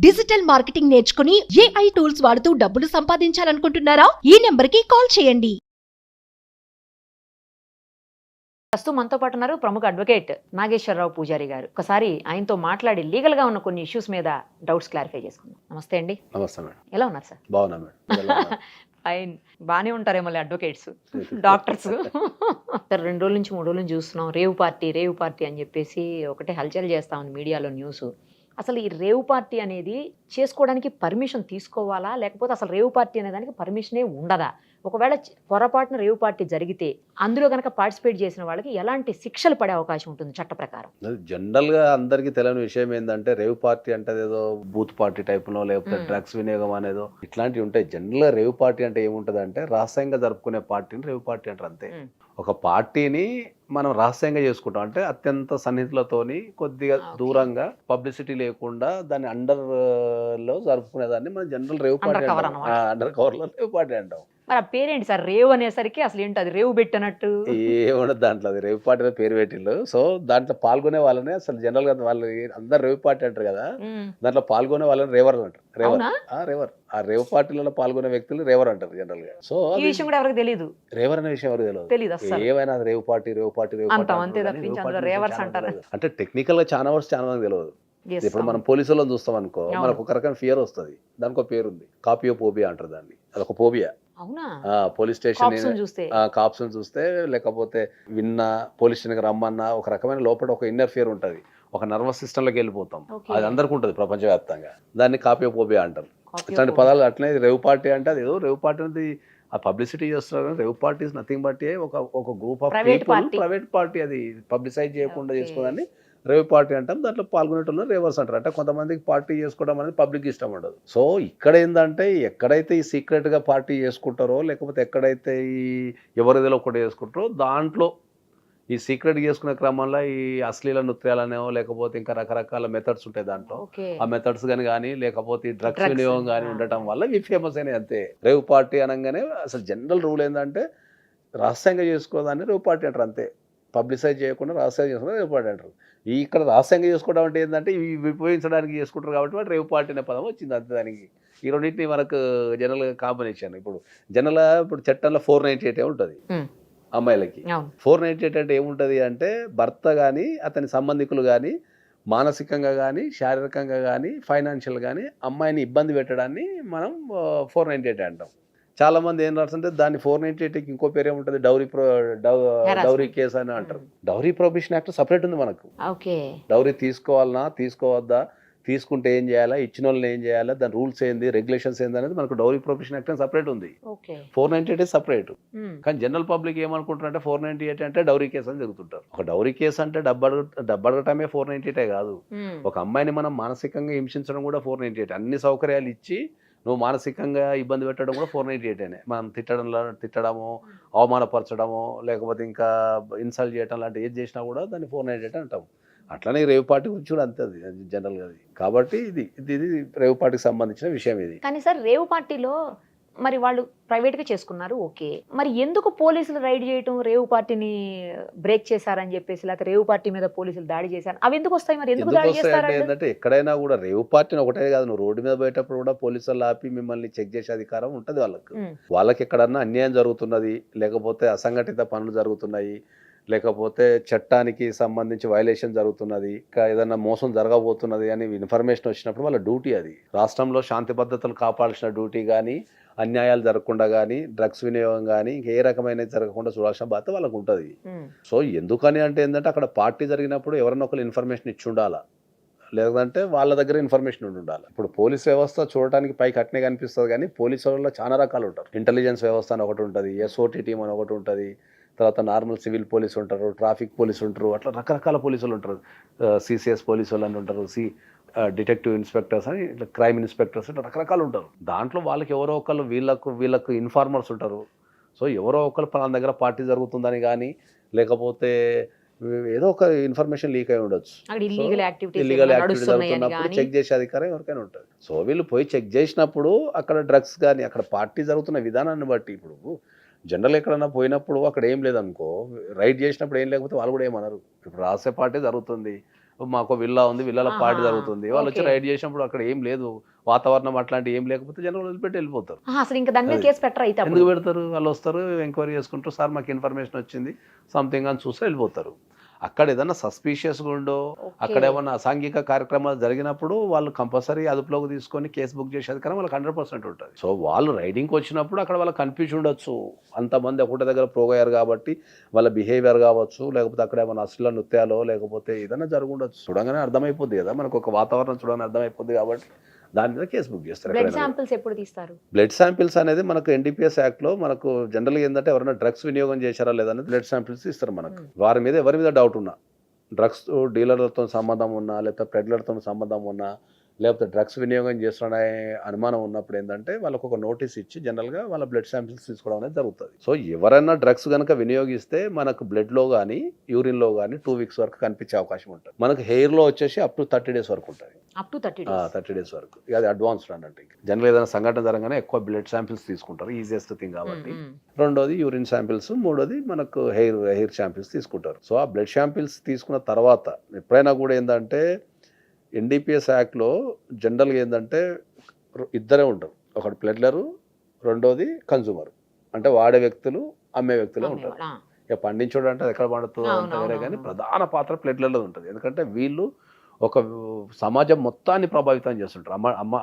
Digital marketing నేర్చుకుని AI tools వాడుతూ డబ్బులు సంపాదించాలనుకుంటున్నారా? ఈ నెంబర్కి కాల్ చేయండి. ప్రస్తుతం మనతో పాటు ఉన్నారు ప్రముఖ అడ్వకేట్ నాగేశ్వరరావు పూజారి గారు. ఒకసారి ఆయనతో మాట్లాడి లీగల్ గా ఉన్న కొన్ని ఇష్యూస్ మీద డౌట్స్ క్లారిఫై చేసుకుందాం. నమస్తే అండి. నమస్తే మేడం. ఎలా ఉన్నారు సార్? బాగున్నా మేడం. ఫైన్. బాగానే ఉంటారేమో అడ్వకేట్స్, డాక్టర్స్. సార్ 2 రోజుల నుంచి 3 రోజుల నుంచి చూస్తున్నాం రేవ్ పార్టీ అని చెప్పేసి ఒకటే హల్చల్ చేస్తా ఉంది మీడియాలో న్యూస్. అసలు ఈ రేవ్ పార్టీ అనేది చేసుకోవడానికి పర్మిషన్ తీసుకోవాలా, లేకపోతే అసలు రేవ్ పార్టీ అనే దానికి పర్మిషనే ఉండదా? ఒకవేళ పొరపాటున రేవ్ పార్టీ జరిగితే అందులో కనుక పార్టిసిపేట్ చేసిన వాళ్ళకి ఎలాంటి శిక్షలు పడే అవకాశం ఉంటుంది చట్ట ప్రకారం? జనరల్ గా అందరికి తెలియని విషయం ఏంటంటే రేవ్ పార్టీ అంటే ఏదో బూత్ పార్టీ టైపులో లేకపోతే డ్రగ్స్ వినియోగం అనేదో ఇట్లాంటివి ఉంటాయి. జనరల్ గా రేవ్ పార్టీ అంటే ఏముంటది అంటే రహస్యంగా జరుపుకునే పార్టీని రేవ్ పార్టీ అంటారు అంతే. ఒక పార్టీని మనం రహస్యంగా చేసుకుంటాం అంటే అత్యంత సన్నిహితులతోని కొద్దిగా దూరంగా పబ్లిసిటీ లేకుండా దాన్ని అండర్ లో జరుపుకునేదాన్ని మనం general rave party under cover లో రేవ్ పార్టీ అంటాం. మరి ఆ పేరేంటి సార్? రేవ్ అనేసరికి అసలు ఏంటి అది రేవ్ పెట్టినట్టు ఏముండదు దాంట్లో. అది రేవ్ పార్టీ పేరు పెట్టిండ్రు. సో దాంట్లో పాల్గొనే వాళ్ళని అసలు జనరల్ గా వాళ్ళు అందరు రేవ్ పార్టీ అంటారు కదా, దాంట్లో పాల్గొనే వాళ్ళని రేవర్లు అంటారు. రేవర్ ఆ రేవ్ పార్టీలలో పాల్గొనే వ్యక్తులు రేవర్ అంటారు జనరల్ గా. సో ఈ విషయం కూడా ఎవరికి తెలియదు. రేవర్ అనే విషయం ఎవరికి తెలియదు. ఏమైనా రేవ్ పార్టీ అంటే టెక్నికల్ గా చాలా వర్డ్స్ చాలా మంది తెలియదు. ఇప్పుడు మనం పోలీసులో చూస్తాం అనుకో, మనకు ఒక రకమైన ఫియర్ వస్తుంది. దానికి ఒక పేరు ఉంది, కాపియోపోబియా అంటారు దాన్ని. అదొక పోబియా. పోలీస్ స్టేషన్ కాప్స్ చూస్తే లేకపోతే విన్నా పోలీస్ స్టేషన్ రమ్మన్నా ఒక రకమైన లోపల ఒక ఇన్నర్ ఫియర్ ఉంటుంది, ఒక నర్వస్ సిస్టమ్ లోకి వెళ్ళిపోతాం. అది అందరికీ ఉంటుంది ప్రపంచవ్యాప్తంగా. దాన్ని కాపియోపోబియా అంటారు. ఇట్లాంటి పదాలు అట్లనే రేవ్ పార్టీ అంటే అది ఏదో రేవ్ పార్టీ అనేది ఆ పబ్లిసిటీ చేస్తున్నారు. Rave party is nothing but ఒక group of people, private party. అది పబ్లిసైజ్ చేయకుండా చేసుకోవడాన్ని రేవ్ పార్టీ అంటాం. దాంట్లో పాల్గొనేటోళ్ళు రేవర్స్ అంటారు. అంటే కొంతమందికి పార్టీ చేసుకోవడం అనేది పబ్లిక్ ఇష్టం ఉండదు. సో ఇక్కడ ఏంటంటే ఎక్కడైతే ఈ సీక్రెట్ గా పార్టీ చేసుకుంటారో లేకపోతే ఎక్కడైతే ఈ ఎవరిదిలో ఒకటి చేసుకుంటారో దాంట్లో ఈ సీక్రెట్ చేసుకునే క్రమంలో ఈ అశ్లీల నృత్యాలనేవో లేకపోతే ఇంకా రకరకాల మెథడ్స్ ఉంటాయి దాంట్లో. ఆ మెథడ్స్ కానీ లేకపోతే ఈ డ్రగ్స్ వినియోగం కానీ ఉండటం వల్ల ఇవి ఫేమస్ అయినాయి అంతే. రేవ్ పార్టీ అనగానే అసలు జనరల్ రూల్ ఏంటంటే రహస్యంగా చేసుకోవడాన్ని రేవ్ పార్టీ అంటారు అంతే. పబ్లిసైజ్ చేయకుండా రహస్యంగా చేసుకుని రేవ్ పార్టీ అంటారు. ఇక్కడ రహస్యంగా చేసుకోవడం అంటే ఏంటంటే ఇవి విభజించడానికి చేసుకుంటారు కాబట్టి వాడు రేవ్ పార్టీ అనే పదం వచ్చింది అంతే. దానికి ఈ రెండింటిని మనకు జనరల్గా కాంబినేషన్. ఇప్పుడు చట్టంలో 498 ఉంటుంది అమ్మాయిలకి. 498 అంటే ఏముంటుంది అంటే భర్త కానీ అతని సంబంధికులు కానీ మానసికంగా కానీ శారీరకంగా కానీ ఫైనాన్షియల్ కానీ అమ్మాయిని ఇబ్బంది పెట్టడాన్ని మనం 498 అంటాం. చాలా మంది ఏం రాస్తుంటే దాన్ని 498కి ఇంకో పేరు ఏముంటుంది, డౌరీ కేసు అని అంటారు. డౌరీ ప్రొహిబిషన్ యాక్ట్ సపరేట్ ఉంది మనకు. డౌరీ తీసుకోవాలన్నా తీసుకోవద్దా, తీసుకుంటే ఏం చేయాలా, ఇచ్చిన వాళ్ళని ఏం చేయాలా, దాని రూల్స్ ఏంది, రెగ్యులేషన్స్ ఏంది అనేది మనకు డౌరీ ప్రొహిబిషన్ యాక్ట్ అని సపరేట్ ఉంది. 498 సపరేట్. కానీ జనరల్ పబ్లిక్ ఏమనుకుంటారంటే 498 అంటే డౌరీ కేసు అని జరుగుతుంటారు. ఒక డౌరీ కేసు అంటే డబ్బడగటమే 498 కాదు. ఒక అమ్మాయిని మనం మానసికంగా హింసించడం కూడా 498. అన్ని సౌకర్యాలు ఇచ్చి నువ్వు మానసికంగా ఇబ్బంది పెట్టడం కూడా 498. మనం తిట్టడము, అవమానపరచడము, లేకపోతే ఇంకా ఇన్సల్ట్ చేయడం లాంటి ఏది చేసినా కూడా దాన్ని 498 అంటాం. అట్లనే రేవ్ పార్టీ గురించి కూడా అంతే అది జనరల్గా. అది కాబట్టి ఇది రేవ్ పార్టీకి సంబంధించిన విషయం ఇది. కానీ సార్ రేవ్ పార్టీలో మరి వాళ్ళు ప్రైవేట్గా చేసుకున్నారు, ఓకే. మరి ఎందుకు పోలీసులు రైడ్ చేయటం, రేవ్ పార్టీని బ్రేక్ చేశారని చెప్పేసి, లేకపోతే రేవ్ పార్టీ మీద పోలీసులు దాడి చేశారు, అవి ఎందుకు వస్తాయి? మరి ఎందుకు దాడి చేస్తారు? ఏంటంటే ఎక్కడైనా కూడా రేవ్ పార్టీని ఒకటే కాదు, నువ్వు రోడ్డు మీద పోయేటప్పుడు కూడా పోలీసులు ఆపి మిమ్మల్ని చెక్ చేసే అధికారం ఉంటుంది వాళ్ళకి ఎక్కడన్నా అన్యాయం జరుగుతున్నది, లేకపోతే అసంఘటిత పనులు జరుగుతున్నాయి, లేకపోతే చట్టానికి సంబంధించి వైలేషన్ జరుగుతున్నది, ఇంకా ఏదైనా మోసం జరగబోతున్నది అని ఇన్ఫర్మేషన్ వచ్చినప్పుడు వాళ్ళ డ్యూటీ అది. రాష్ట్రంలో శాంతి భద్రతలు కాపాడాల్సిన డ్యూటీ కానీ, అన్యాయాలు జరగకుండా కానీ, డ్రగ్స్ వినియోగం కానీ ఇంకే రకమైన జరగకుండా చూడాల్సిన బాధ్యత వాళ్ళకు ఉంటుంది. సో ఎందుకని అంటే ఏంటంటే అక్కడ పార్టీ జరిగినప్పుడు ఎవరైనా ఒకరు ఇన్ఫర్మేషన్ ఇచ్చి ఉండాలా, లేదంటే వాళ్ళ దగ్గర ఇన్ఫర్మేషన్ ఉండాలి. ఇప్పుడు పోలీస్ వ్యవస్థ చూడటానికి పైకి అట్నే కనిపిస్తుంది కానీ పోలీసు వాళ్ళలో చాలా రకాలు ఉంటారు. ఇంటెలిజెన్స్ వ్యవస్థ అని ఒకటి ఉంటుంది, SOT టీమ్ అని ఒకటి ఉంటుంది, తర్వాత నార్మల్ సివిల్ పోలీసు ఉంటారు, ట్రాఫిక్ పోలీసు ఉంటారు, అట్లా రకరకాల పోలీసులు ఉంటారు. CCS పోలీసు వాళ్ళు అని ఉంటారు, డిటెక్టివ్ ఇన్స్పెక్టర్స్ అని, ఇట్లా క్రైమ్ ఇన్స్పెక్టర్స్ ఇట్లా రకరకాలు ఉంటారు. దాంట్లో వాళ్ళకి ఎవరో ఒకళ్ళు వీళ్ళకు ఇన్ఫార్మర్స్ ఉంటారు. సో ఎవరో ఒకళ్ళు మన దగ్గర పార్టీ జరుగుతుందని కానీ లేకపోతే ఏదో ఒక ఇన్ఫర్మేషన్ లీక్ అయి ఉండొచ్చు, ఇల్లీగల్ యాక్టివిటీ జరుగుతున్నప్పుడు చెక్ చేసే అధికారం ఎవరికైనా ఉంటుంది. సో వీళ్ళు పోయి చెక్ చేసినప్పుడు అక్కడ డ్రగ్స్ కానీ అక్కడ పార్టీ జరుగుతున్న విధానాన్ని బట్టి, ఇప్పుడు జనరల్ ఎక్కడన్నా పోయినప్పుడు అక్కడ ఏం లేదనుకో, రైడ్ చేసినప్పుడు ఏం లేకపోతే వాళ్ళు కూడా ఏమన్నారు. ఇప్పుడు రాసే పార్టీ జరుగుతుంది, మాకు విల్లా ఉంది, విల్లాలో పార్టీ జరుగుతుంది, వాళ్ళు వచ్చి రైడ్ చేసినప్పుడు అక్కడ ఏం లేదు, వాతావరణం అట్లాంటి ఏం లేకపోతే జనం వదిలిపెట్టి వెళ్ళిపోతారు. అసలు ఇంకా దాని మీద కేసు పెట్టరు అయితే? ఎందుకు పెడతారు? వాళ్ళు వస్తారు, ఎంక్వైరీ చేసుకుంటారు, సార్ మాకు ఇన్ఫర్మేషన్ వచ్చింది సంథింగ్ అని చూసి వెళ్ళిపోతారు. అక్కడ ఏదైనా సస్పీషియస్గా ఉండో, అక్కడ ఏమన్నా అసాంఘిక కార్యక్రమాలు జరిగినప్పుడు వాళ్ళు కంపల్సరీ అదుపులోకి తీసుకొని కేసు బుక్ చేసే అధికారం వాళ్ళకి 100% ఉంటుంది. సో వాళ్ళు రైడింగ్కి వచ్చినప్పుడు అక్కడ వాళ్ళకి కన్ఫ్యూజ్ ఉండొచ్చు, అంతమంది ఒకటే దగ్గర పోగయ్యారు కాబట్టి వాళ్ళ బిహేవియర్ కావచ్చు, లేకపోతే అక్కడ ఏమైనా అసలు నృత్యాలో లేకపోతే ఏదైనా జరుగుండొచ్చు. చూడగానే అర్థమైపోద్ది కదా, మనకు ఒక వాతావరణం చూడగానే అర్థమైపోద్ది కాబట్టి దాని మీద కేసు బుక్ చేస్తారు. బ్లడ్ శాంపిల్స్ ఎప్పుడు తీస్తారు? బ్లడ్ శాంపిల్స్ అనేది మనకు ఎన్డీపీఎస్ యాక్ట్లో మనకు జనరల్గా ఏంటంటే ఎవరైనా డ్రగ్స్ వినియోగం చేశారా లేదనేది బ్లడ్ శాంపిల్స్ ఇస్తారు మనకు. వారి మీద ఎవరి మీద డౌట్ ఉన్నా, డ్రగ్స్ డీలర్లతో సంబంధం ఉన్నా, లేకపోతే పెడ్లర్తో సంబంధం ఉన్నా, లేకపోతే డ్రగ్స్ వినియోగం చేస్తున్న అనుమానం ఉన్నప్పుడు ఏంటంటే వాళ్ళకు ఒక నోటీస్ ఇచ్చి జనరల్గా వాళ్ళ బ్లడ్ శాంపిల్స్ తీసుకోవడం అనేది జరుగుతుంది. సో ఎవరైనా డ్రగ్స్ కనుక వినియోగిస్తే మనకు బ్లడ్లో కానీ యూరిన్లో కానీ 2 weeks వరకు కనిపించే అవకాశం ఉంటుంది. మనకు హెయిర్లో వచ్చేసి అప్ టు 30 days వరకు ఉంటుంది. 30 days వరకు. అది అడ్వాన్స్డ్ అన్నట్టు. జనరల్ ఏదైనా సంఘటన జరగానే ఎక్కువ బ్లడ్ శాంపిల్స్ తీసుకుంటారు, ఈజియెస్ట్ థింగ్ కాబట్టి. రెండోది యూరిన్ శాంపిల్స్, మూడోది మనకు హెయిర్ శాంపిల్స్ తీసుకుంటారు. సో ఆ బ్లడ్ శాంపిల్స్ తీసుకున్న తర్వాత ఎప్పుడైనా కూడా ఏంటంటే ఎన్డీపీఎస్ యాక్ట్లో జనరల్గా ఏంటంటే ఇద్దరే ఉంటారు, ఒకటి ప్లెడ్లరు, రెండోది కన్జ్యూమర్, అంటే వాడే వ్యక్తులు అమ్మే వ్యక్తులే ఉంటారు. ఇక పండించడం అంటే ఎక్కడ పండుతుందో అంటే వేరే, కానీ ప్రధాన పాత్ర ప్లెడ్లర్లో ఉంటుంది. ఎందుకంటే వీళ్ళు ఒక సమాజం మొత్తాన్ని ప్రభావితం చేస్తుంటారు.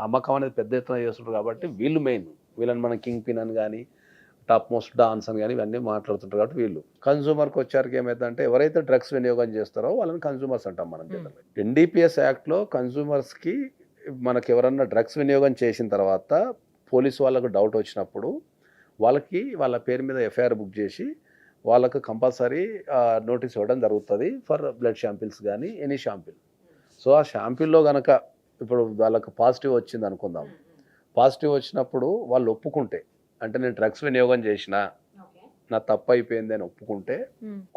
అమ్మకం అనేది పెద్ద ఎత్తున చేస్తుంటారు కాబట్టి వీళ్ళు మెయిన్. వీళ్ళని మనం కింగ్ పిన్ అని కానీ టాప్ మోస్ట్ డాన్స్ అని కానీ ఇవన్నీ మాట్లాడుతుంటారు కాబట్టి వీళ్ళు. కన్జ్యూమర్కి వచ్చారికి ఏమైందంటే ఎవరైతే డ్రగ్స్ వినియోగం చేస్తారో వాళ్ళని కన్జ్యూమర్స్ అంటాం మనం జనరల్గా. ఎన్డీపీఎస్ యాక్ట్లో కన్జ్యూమర్స్కి మనకి ఎవరన్నా డ్రగ్స్ వినియోగం చేసిన తర్వాత పోలీసు వాళ్ళకు డౌట్ వచ్చినప్పుడు వాళ్ళకి వాళ్ళ పేరు మీద ఎఫ్ఐఆర్ బుక్ చేసి వాళ్ళకు కంపల్సరీ నోటీస్ ఇవ్వడం జరుగుతుంది ఫర్ బ్లడ్ శాంపిల్స్ కానీ ఎనీ శాంపిల్. సో ఆ శాంపిల్లో కనుక ఇప్పుడు వాళ్ళకు పాజిటివ్ వచ్చింది అనుకుందాం, పాజిటివ్ వచ్చినప్పుడు వాళ్ళు ఒప్పుకుంటే, అంటే నేను డ్రగ్స్ వినియోగం చేసిన, నా తప్పు అయిపోయింది అని ఒప్పుకుంటే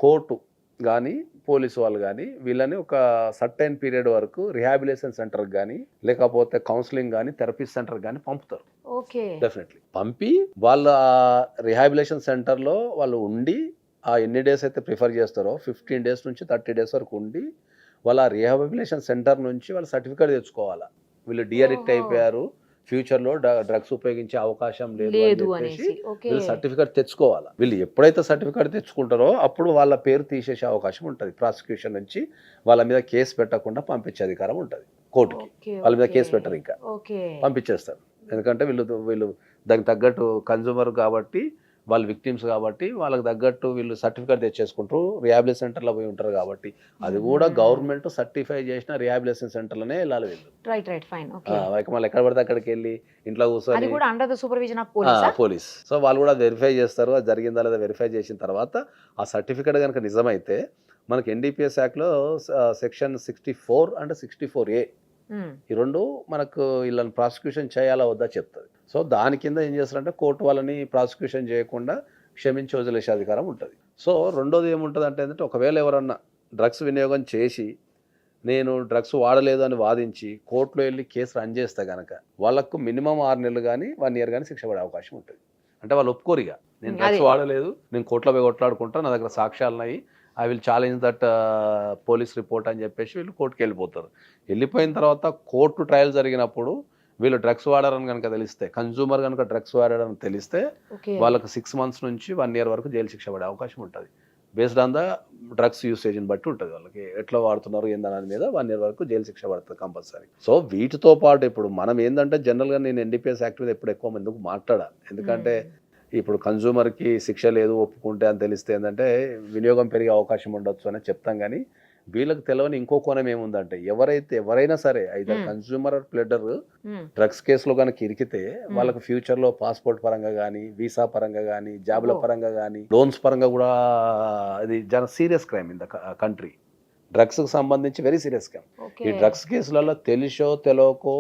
కోర్టు కానీ పోలీసు వాళ్ళు కానీ వీళ్ళని ఒక సర్టైన్ పీరియడ్ వరకు రిహాబిలేషన్ సెంటర్కి కానీ లేకపోతే కౌన్సిలింగ్ కానీ థెరపీ సెంటర్ కానీ పంపుతారు. డెఫినెట్లీ పంపి వాళ్ళ రిహాబిలేషన్ సెంటర్లో వాళ్ళు ఉండి ఆ ఎన్ని డేస్ అయితే ప్రిఫర్ చేస్తారో 15 days నుంచి 30 days వరకు ఉండి వాళ్ళ రిహాబిలేషన్ సెంటర్ నుంచి వాళ్ళ సర్టిఫికేట్ తెచ్చుకోవాలా, వీళ్ళు డిఅడిక్ట్ అయిపోయారు, ఫ్యూచర్లో డ్రగ్స్ ఉపయోగించే అవకాశం లేదు అనేసి వీళ్ళు సర్టిఫికేట్ తెచ్చుకోవాలి. వీళ్ళు ఎప్పుడైతే సర్టిఫికేట్ తెచ్చుకుంటారో అప్పుడు వాళ్ళ పేరు తీసేసే అవకాశం ఉంటుంది. ప్రాసిక్యూషన్ నుంచి వాళ్ళ మీద కేసు పెట్టకుండా పంపించే అధికారం ఉంటుంది కోర్టుకి. వాళ్ళ మీద కేసు పెట్టరు, ఇంకా పంపించేస్తారు. ఎందుకంటే వీళ్ళు దానికి తగ్గట్టు కన్జ్యూమర్ కాబట్టి, వాళ్ళు విక్టిమ్స్ కాబట్టి వాళ్ళకి తగ్గట్టు వీళ్ళు సర్టిఫికేట్ తెచ్చేసుకుంటారు, రిహాబిలేషన్ సెంటర్లో పోయి ఉంటారు కాబట్టి. అది కూడా గవర్నమెంట్ సర్టిఫై చేసిన రిహాబిలేషన్ సెంటర్లోనే వెళ్ళాలి వీళ్ళు. మళ్ళీ ఎక్కడ పడితే అక్కడికి వెళ్ళి ఇంట్లో కూర్చొని పోలీస్. సో వాళ్ళు కూడా వెరిఫై చేస్తారు, అది జరిగిందా లేదా వెరిఫై చేసిన తర్వాత ఆ సర్టిఫికేట్ కనుక నిజమైతే మనకి ఎన్డీపీఎస్ యాక్ట్లో సెక్షన్ 64 అండ్ 64A ఈ రెండు మనకు వీళ్ళని ప్రాసిక్యూషన్ చేయాలా వద్దా చెప్తుంది. సో దాని కింద ఏం చేస్తారంటే కోర్టు వాళ్ళని ప్రాసిక్యూషన్ చేయకుండా క్షమించి వదిలేసే అధికారం ఉంటుంది. సో రెండోది ఏముంటుంది అంటే ఏంటంటే ఒకవేళ ఎవరన్నా డ్రగ్స్ వినియోగం చేసి నేను డ్రగ్స్ వాడలేదు అని వాదించి కోర్టులో వెళ్ళి కేసు రన్ చేస్తే కనుక వాళ్ళకు మినిమం 6 నెలలు కానీ 1 year కానీ శిక్ష పడే అవకాశం ఉంటుంది. అంటే వాళ్ళు ఒప్పుకోరిగా నేను డ్రగ్స్ వాడలేదు, నేను కోర్టులో పోయి కొట్లాడుకుంటా, నా దగ్గర సాక్ష్యాలు ఉన్నాయి, I will challenge that police report అని చెప్పేసి వీళ్ళు కోర్టుకి వెళ్ళిపోతారు. వెళ్ళిపోయిన తర్వాత కోర్టు ట్రయల్ జరిగినప్పుడు వీళ్ళు డ్రగ్స్ వాడారని కనుక తెలిస్తే, కన్జ్యూమర్ కనుక డ్రగ్స్ వాడారని తెలిస్తే వాళ్ళకు 6 months నుంచి 1 year వరకు జైలు శిక్ష పడే అవకాశం ఉంటుంది. బేస్డ్ ఆన్ ద డ్రగ్స్ యూసేజ్ని బట్టి ఉంటుంది, వాళ్ళకి ఎట్లా వాడుతున్నారు ఏందనే మీద 1 year వరకు జైలు శిక్ష పడుతుంది కంపల్సరీ. సో వీటితో పాటు ఇప్పుడు మనం ఏంటంటే జనరల్గా నేను ఎన్డీపీఎస్ యాక్ట్ మీద ఎప్పుడు ఎక్కువ ఎందుకు మాట్లాడాలి, ఎందుకంటే ఇప్పుడు కన్జ్యూమర్కి శిక్ష లేదు ఒప్పుకుంటే అని తెలిస్తే ఏంటంటే వినియోగం పెరిగే అవకాశం ఉండొచ్చు అని చెప్తాం. కానీ వీళ్ళకి తెలియని ఇంకో కోణం ఏముందంటే ఎవరైనా సరే అయితే కన్జ్యూమర్ ప్లెడర్ డ్రగ్స్ కేసులో కనుక ఇరికితే వాళ్ళకి ఫ్యూచర్లో పాస్పోర్ట్ పరంగా కానీ, వీసా పరంగా కానీ, జాబ్ల పరంగా కానీ, లోన్స్ పరంగా కూడా అది చాలా serious crime in the country. డ్రగ్స్కి సంబంధించి వెరీ సీరియస్ క్రైమ్. ఈ డ్రగ్స్ కేసులలో తెలిసో తెలియకో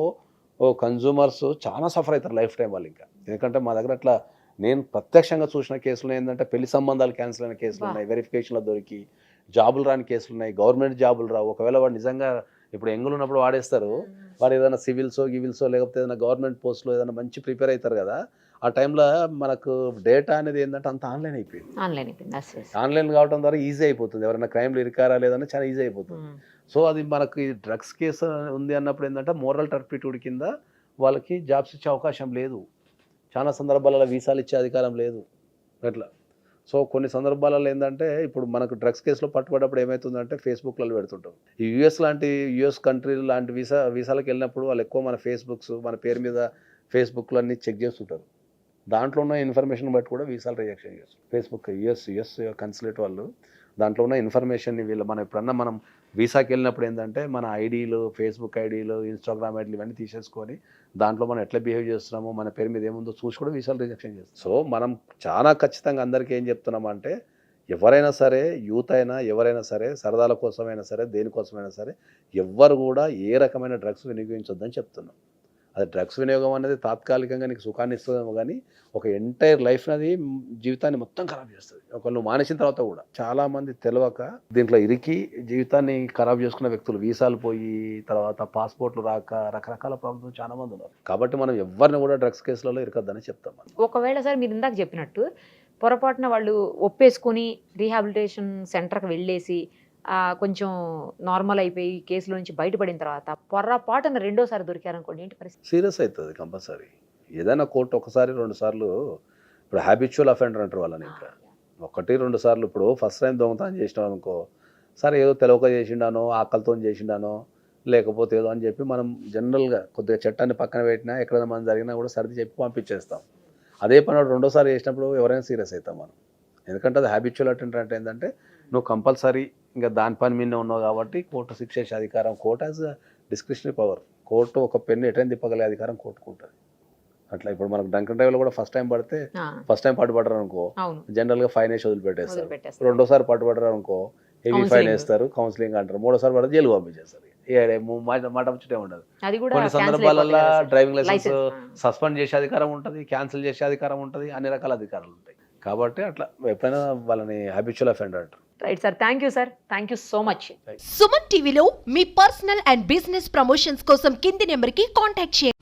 కన్జ్యూమర్స్ చాలా సఫర్ అవుతారు లైఫ్ టైం వాళ్ళు. ఇంకా ఎందుకంటే మా దగ్గర అట్లా నేను ప్రత్యక్షంగా చూసిన కేసులు ఏంటంటే పెళ్లి సంబంధాలు క్యాన్సిల్ అయిన కేసులు ఉన్నాయి, వెరిఫికేషన్లో దొరికి జాబులు రాని కేసులు ఉన్నాయి, గవర్నమెంట్ జాబులు రావు. ఒకవేళ వాడు నిజంగా ఇప్పుడు ఎంగులు ఉన్నప్పుడు వాడేస్తారు, వాడు ఏదైనా సివిల్సో లేకపోతే ఏదైనా గవర్నమెంట్ పోస్ట్లో ఏదైనా మంచి ప్రిపేర్ అవుతారు కదా, ఆ టైంలో మనకు డేటా అనేది ఏంటంటే అంత ఆన్లైన్ అయిపోయింది. ఆన్లైన్ కావడం ద్వారా ఈజీ అయిపోతుంది, ఎవరైనా క్రైమ్లు ఇరికారా లేదని చాలా ఈజీ అయిపోతుంది. సో అది మనకి డ్రగ్స్ కేసు ఉంది అన్నప్పుడు ఏంటంటే మోరల్ టర్పిట్యూడ్ కింద వాళ్ళకి జాబ్స్ ఇచ్చే అవకాశం లేదు. చాలా సందర్భాలలో వీసాలు ఇచ్చే అధికారం లేదు అట్లా. సో కొన్ని సందర్భాలలో ఏంటంటే ఇప్పుడు మనకు డ్రగ్స్ కేసులో పట్టుబడ్డప్పుడు ఏమవుతుందంటే ఫేస్బుక్లలో పెడుతుంటాం. ఈ యుఎస్ కంట్రీ లాంటి వీసాలకు వెళ్ళినప్పుడు వాళ్ళు ఎక్కువ మన ఫేస్బుక్స్ మన పేరు మీద ఫేస్బుక్లు అన్నీ చెక్ చేస్తుంటారు. దాంట్లో ఉన్న ఇన్ఫర్మేషన్ బట్టి కూడా వీసాలు రిజెక్షన్ చేస్తారు. ఫేస్బుక్ యుఎస్ కన్సులేట్ వాళ్ళు దాంట్లో ఉన్న ఇన్ఫర్మేషన్ని మనం ఎప్పుడన్నా మనం వీసాకి వెళ్ళినప్పుడు ఏంటంటే మన ఐడీలు, ఫేస్బుక్ ఐడీలు, ఇన్స్టాగ్రామ్ ఐడీలు ఇవన్నీ తీసేసుకొని దాంట్లో మనం ఎట్లా బిహేవ్ చేస్తున్నామో మన పేరు మీద ఏముందో చూసి కూడా వీసాలు రిజెక్షన్ చేస్తాం. సో మనం చాలా ఖచ్చితంగా అందరికీ ఏం చెప్తున్నామంటే ఎవరైనా సరే, యూత్ అయినా ఎవరైనా సరే, సరదాల కోసమైనా సరే, దేనికోసమైనా సరే ఎవ్వరు కూడా ఏ రకమైన డ్రగ్స్ వినియోగించొద్దని చెప్తున్నాం. అది డ్రగ్స్ వినియోగం అనేది తాత్కాలికంగా నీకు సుఖాన్ని ఇస్తుందేమో కానీ ఒక ఎంటైర్ లైఫ్ అనేది జీవితాన్ని మొత్తం ఖరాబ్ చేస్తుంది. ఒకళ్ళు మానేసిన తర్వాత కూడా చాలామంది తెలియక దీంట్లో ఇరికి జీవితాన్ని ఖరాబ్ చేసుకున్న వ్యక్తులు, వీసాలు పోయి తర్వాత పాస్పోర్ట్లు రాక రకరకాల ప్రాబ్లమ్స్ చాలా మంది ఉన్నారు. కాబట్టి మనం ఎవరిని కూడా డ్రగ్స్ కేసులలో ఇరకద్దని చెప్తాం. ఒకవేళ సార్ మీరు ఇందాక చెప్పినట్టు పొరపాటున వాళ్ళు ఒప్పేసుకొని రీహాబిలిటేషన్ సెంటర్కి వెళ్ళేసి కొంచెం నార్మల్ అయిపోయి కేసులో నుంచి బయటపడిన తర్వాత పొరపాటున రెండోసారి దొరికారనుకోండి, ఏంటి పరిస్థితి? సీరియస్ అవుతుంది కంపల్సరీ. ఏదైనా కోర్టు ఒకసారి 2 సార్లు ఇప్పుడు హ్యాబిచువల్ అఫెండర్ అంటారు వాళ్ళని. ఇంకా 1-2 సార్లు ఇప్పుడు ఫస్ట్ టైం దొంగతనం చేసినాం అనుకో, సరే ఏదో తెలియక చేసిండానో, ఆకలితో చేసిండానో, లేకపోతే ఏదో అని చెప్పి మనం జనరల్గా కొద్దిగా చట్టాన్ని పక్కన పెట్టినా ఎక్కడైనా మనం జరిగినా కూడా సర్ది చెప్పి పంపించేస్తాం. అదే పని 2సారి చేసినప్పుడు ఎవరైనా సీరియస్ అవుతాం మనం. ఎందుకంటే అది హ్యాబిచువల్ అటెండర్ అంటే ఏంటంటే నువ్వు కంపల్సరీ ఇంకా దాని పని మీద ఉన్నావు కాబట్టి కోర్టు శిక్ష చేసే అధికారం, court as discretionary power, court ఒక పెన్ను ఎటైనా తిప్పగలే అధికారం కోర్టుకు ఉంటుంది. అట్లా ఇప్పుడు మనకు డంకన్ డ్రైవ్లో కూడా ఫస్ట్ టైం పట్టుబడ్డారు అనుకో జనరల్గా ఫైన్ వేసి వదిలిపెట్టేస్తారు. 2సారి పట్టుబడ్డారు అనుకో హెవీ ఫైన్ వేస్తారు, కౌన్సిలింగ్ అంటారు. 3సారి పడితే జైలు పంపించేస్తారు. మాట ముచ్చటే ఉండదు. కొన్ని సందర్భాలలో డ్రైవింగ్ లైసెన్స్ సస్పెండ్ చేసే అధికారం ఉంటుంది, క్యాన్సిల్ చేసే అధికారం ఉంటుంది, అన్ని రకాల అధికారాలు ఉంటాయి. కాబట్టి అట్లా ఎప్పుడైనా వాళ్ళని హ్యాబిచువల్ అఫెండర్ అంటారు. Right sir, thank you sir, thank you so much. Suman టీవీలో మీ పర్సనల్ అండ్ బిజినెస్ ప్రమోషన్స్ కోసం కింది నెంబర్కి కాంటాక్ట్ చేయండి.